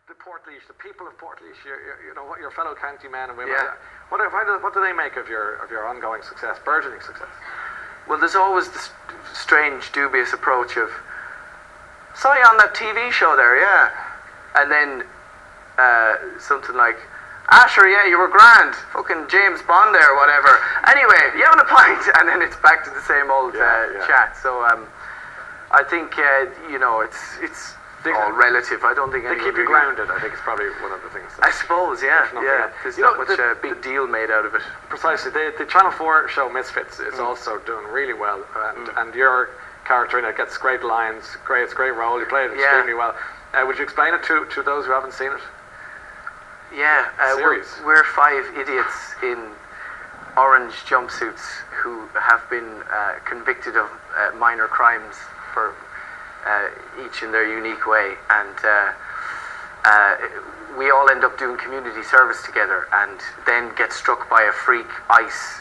the people of Portlaoise, you know, your fellow county men and women. Yeah. What do they make of your ongoing success, burgeoning success? Well, there's always this strange, dubious approach of, saw you on that TV show there, yeah. And then something like, sure, yeah, you were grand. Fucking James Bond there or whatever. Anyway, you having a pint? And then it's back to the same old chat. So I think, you know, it's all relative. I don't think they keep you grounded. I think it's probably one of the things. I suppose, yeah. There's not much big deal made out of it. Precisely. The Channel 4 show Misfits is also doing really well, and your character in it gets great lines. It's a great role. You play it extremely well. Would you explain it to those who haven't seen it? Yeah, we're 5 idiots in orange jumpsuits who have been convicted of minor crimes for each in their unique way, and we all end up doing community service together, and then get struck by a freak ice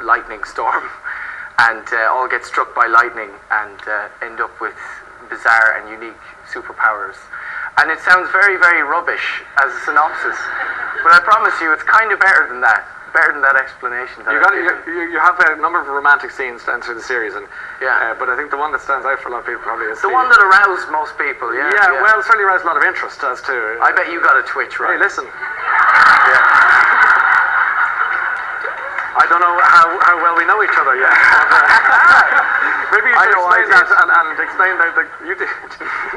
lightning storm, and all get struck by lightning and end up with bizarre and unique superpowers. And it sounds very, very rubbish as a synopsis, but I promise you it's kind of better than that explanation. You have a number of romantic scenes down through the series, and but I think the one that stands out for a lot of people probably is the one that aroused most people. Yeah, well, it certainly aroused a lot of interest as to. I bet you got a twitch, right? Hey, listen. I don't know how well we know each other yet. Maybe you should explain that and explain that you did.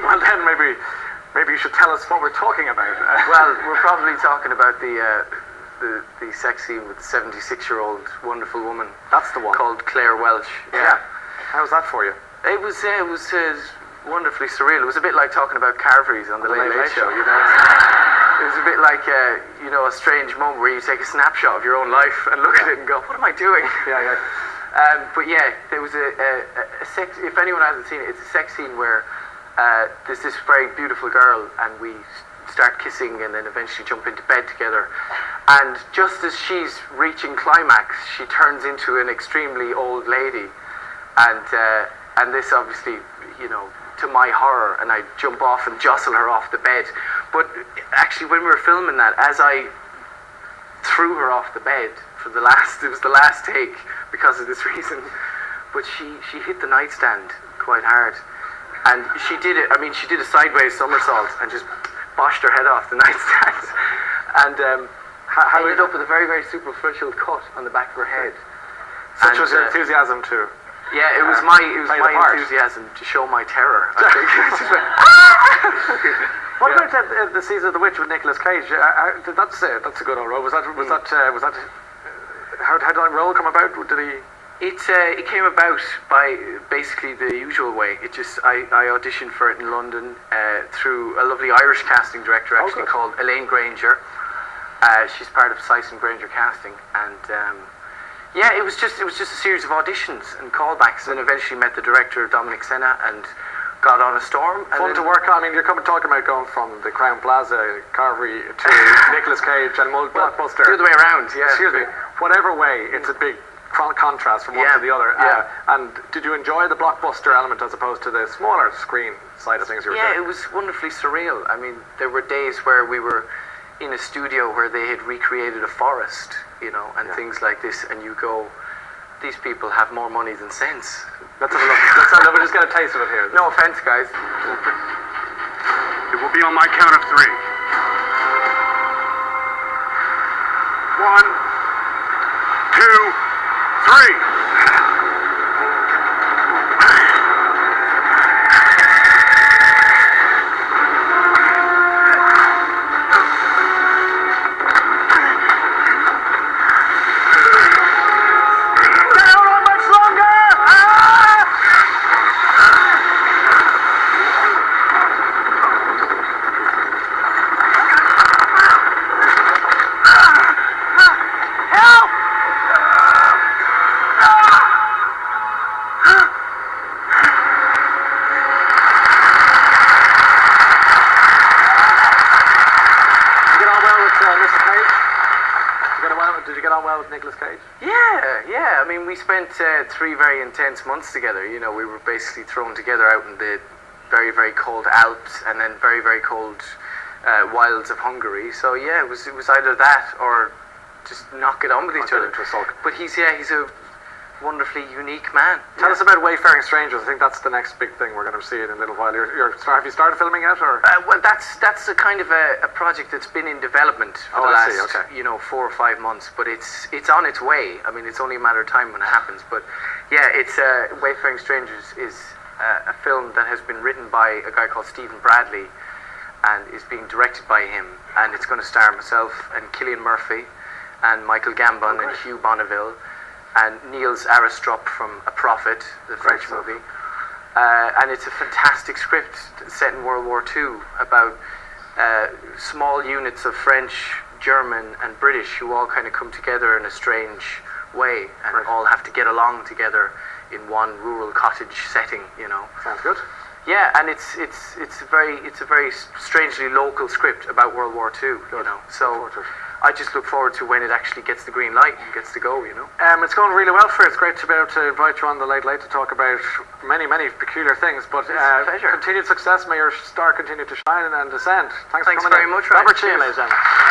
Well, then maybe you should tell us what we're talking about. Well, we're probably talking about the sex scene with the 76-year-old wonderful woman. That's the one. Called Claire Welch. Yeah. How was that for you? It was wonderfully surreal. It was a bit like talking about Carveries on the Late Late Show. You know, it was a bit like you know, a strange moment where you take a snapshot of your own life and look at it and go, "What am I doing?" But yeah, there was a sex. If anyone hasn't seen it, it's a sex scene where there's this very beautiful girl, and we start kissing, and then eventually jump into bed together. And just as she's reaching climax, she turns into an extremely old lady, and this obviously, you know, to my horror, and I jump off and jostle her off the bed. But actually, when we were filming that, as I threw her off the bed for it was the last take because of this reason. But she hit the nightstand quite hard, and she did it. I mean, she did a sideways somersault and just boshed her head off the nightstand, and I ended up with a very, very superficial cut on the back of her head. Such was your enthusiasm too. Yeah, it was my enthusiasm to show my terror, I think. What about the Season of the Witch with Nicolas Cage? That's a good old role. Was that how did that role come about? Did he? It came about by basically the usual way. I auditioned for it in London through a lovely Irish casting director actually called Elaine Granger. She's part of Syson Granger Casting, and it was just a series of auditions and callbacks, and eventually met the director Dominic Senna and got on a storm. Fun to work on. I mean, you're talking about going from the Crown Plaza Carvery to Nicolas Cage and Blockbuster. The other way around, yeah. Excuse me. Whatever way, it's a big contrast from one to the other. And did you enjoy the Blockbuster element as opposed to the smaller screen side of things you were doing? Yeah, it was wonderfully surreal. I mean, there were days where we were in a studio where they had recreated a forest, you know, and things like this, and you go, these people have more money than sense. Let's have a look. We'll just get a taste of it here. No offense, guys. It will be on my count of 3. 1, 2, 3. Did you get on well with Nicolas Cage? Yeah. I mean, we spent 3 very intense months together. You know, we were basically thrown together out in the very, very cold Alps, and then very, very cold wilds of Hungary. So yeah, it was either that or just not get on with each other. But he's a wonderfully unique man. Tell us about Wayfaring Strangers. I think that's the next big thing we're going to see in a little while. Have you started filming yet, or? Well, that's a kind of a project that's been in development for the last 4 or 5 months, but it's on its way. I mean, it's only a matter of time when it happens. But yeah, it's Wayfaring Strangers is a film that has been written by a guy called Stephen Bradley and is being directed by him, and it's going to star myself and Cillian Murphy and Michael Gambon and Hugh Bonneville and Niels Aristrup from A Prophet, the French movie. And it's a fantastic script set in World War II about small units of French, German and British who all kind of come together in a strange way and all have to get along together in one rural cottage setting, you know. Sounds good. Yeah, and it's a very strangely local script about World War II, you know. So I just look forward to when it actually gets the green light and gets to go, you know. It's going really well for you. It's great to be able to invite you on the Late Late to talk about many peculiar things. But pleasure. Continued success. May your star continue to shine and ascend. Thanks for coming very much, Ryan. Robert Sheehan, ladies and gentlemen.